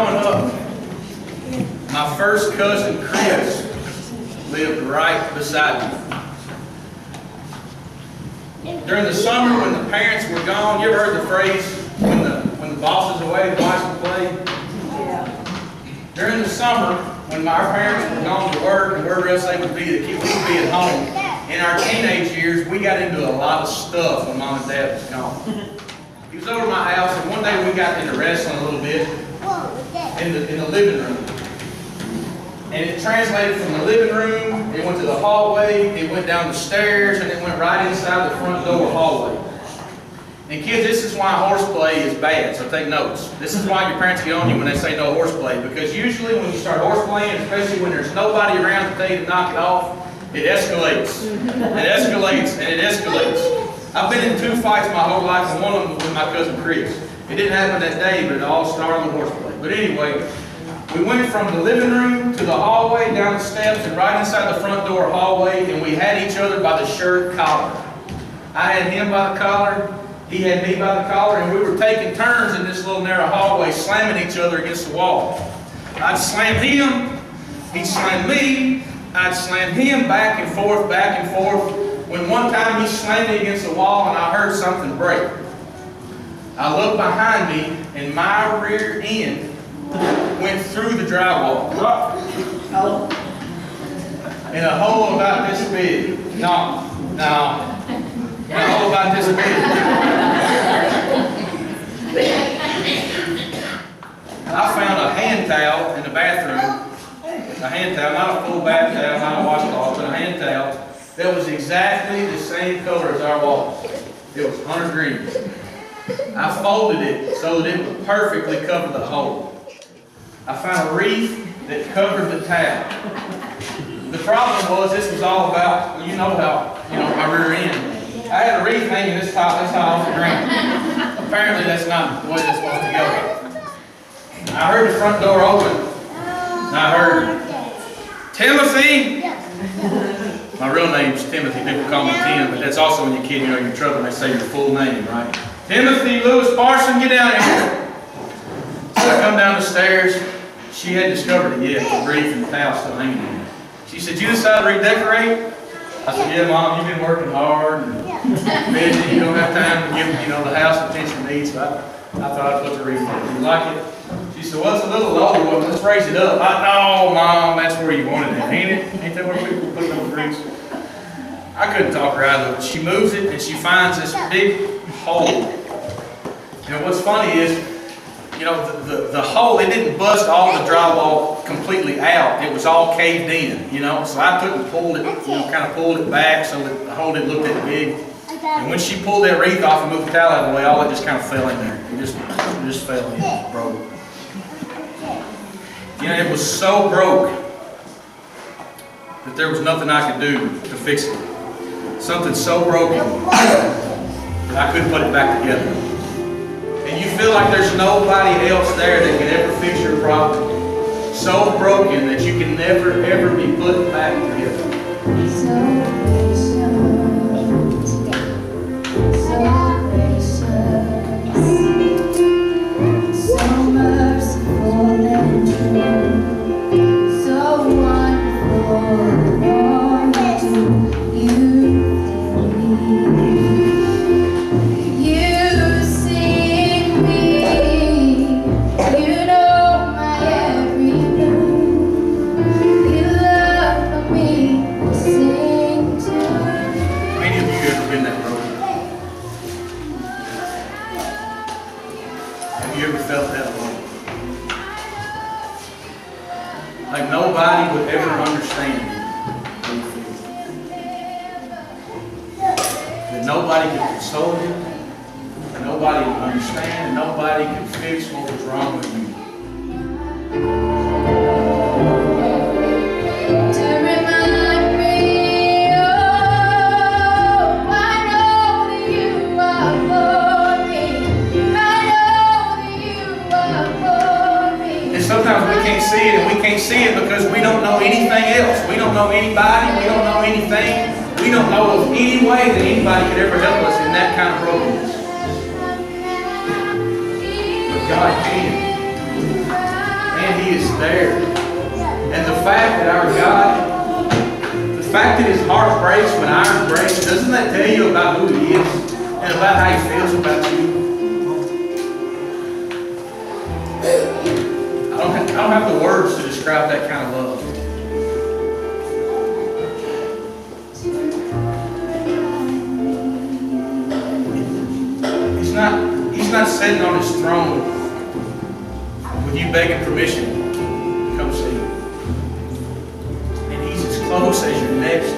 growing up, my first cousin, Chris, lived right beside me. During the summer when the parents were gone, you ever heard the phrase, when the boss is away, the wife will play? Yeah. During the summer, when our parents were gone to work and wherever else they would be, the kids would be at home. In our teenage years, we got into a lot of stuff when Mom and Dad was gone. He was over at my house, and one day we got into wrestling a little bit in the living room. And it translated from the living room, it went to the hallway, it went down the stairs, and it went right inside the front door hallway. And kids, this is why horseplay is bad, so take notes. This is why your parents get on you when they say no horseplay, because usually when you start horseplaying, especially when there's nobody around to tell you to knock it off, it escalates. It escalates, and it escalates. I've been in 2 fights my whole life, and one of them was with my cousin Chris. It didn't happen that day, but it all started with horseplay. But anyway, we went from the living room to the hallway, down the steps, and right inside the front door hallway, and we had each other by the shirt collar. I had him by the collar, he had me by the collar, and we were taking turns in this little narrow hallway, slamming each other against the wall. I'd slam him, he'd slam me, I'd slam him back and forth, when one time he slammed me against the wall and I heard something break. I looked behind me, and my rear end went through the drywall. In a hole about this big. No. In a hole about this big. I found a hand towel in the bathroom. A hand towel, not a full bath towel, not a washcloth, but a hand towel that was exactly the same color as our wall. It was hunter green. I folded it so that it would perfectly cover the hole. I found a wreath that covered the towel. The problem was this was all about, my rear end. I had a wreath hanging this high off the ground. Apparently that's not the way it's supposed to go. I heard the front door open. And I heard, Timothy! My real name's Timothy. People call me Tim, but that's also when you're kidding, you're in trouble and they say your full name, right? Timothy Lewis Parson, get down here. So I come down the stairs. She hadn't discovered it yet, the wreath and the towel still hanging there. She said, you decided to redecorate? I said, yeah, Mom, you've been working hard and busy. You don't have time to give, the house attention it needs. So I thought I'd put the wreath on. You like it? She said, well, it's a little low. Well, let's raise it up. No, Mom, that's where you wanted it, ain't it? Ain't that where people put those wreaths? I couldn't talk her out of it. She moves it and she finds this big hole. And what's funny is, the hole, it didn't bust all the drywall completely out. It was all caved in, So I took and pulled it, kind of pulled it back so that the hole didn't look that big. And when she pulled that wreath off and moved the towel out of the way, all that just kind of fell in there. It just fell in, broke. It was so broke that there was nothing I could do to fix it. Something so broken that I couldn't put it back together. And you feel like there's nobody else there that can ever fix your problem. So broken that you can never, ever be put back together. Like nobody would ever understand how you feel. That nobody could console you, and nobody could understand, and nobody could fix what was wrong with you. Sometimes we can't see it, and we can't see it because we don't know anything else. We don't know anybody. We don't know anything. We don't know of any way that anybody could ever help us in that kind of brokenness. But God can. and He is there. And the fact that our God, the fact that His heart breaks when ours breaks, doesn't that tell you about who He is and about how He feels about you? I don't have the words to describe that kind of love. He's not sitting on His throne with you begging permission to come see Him. And He's as close as your next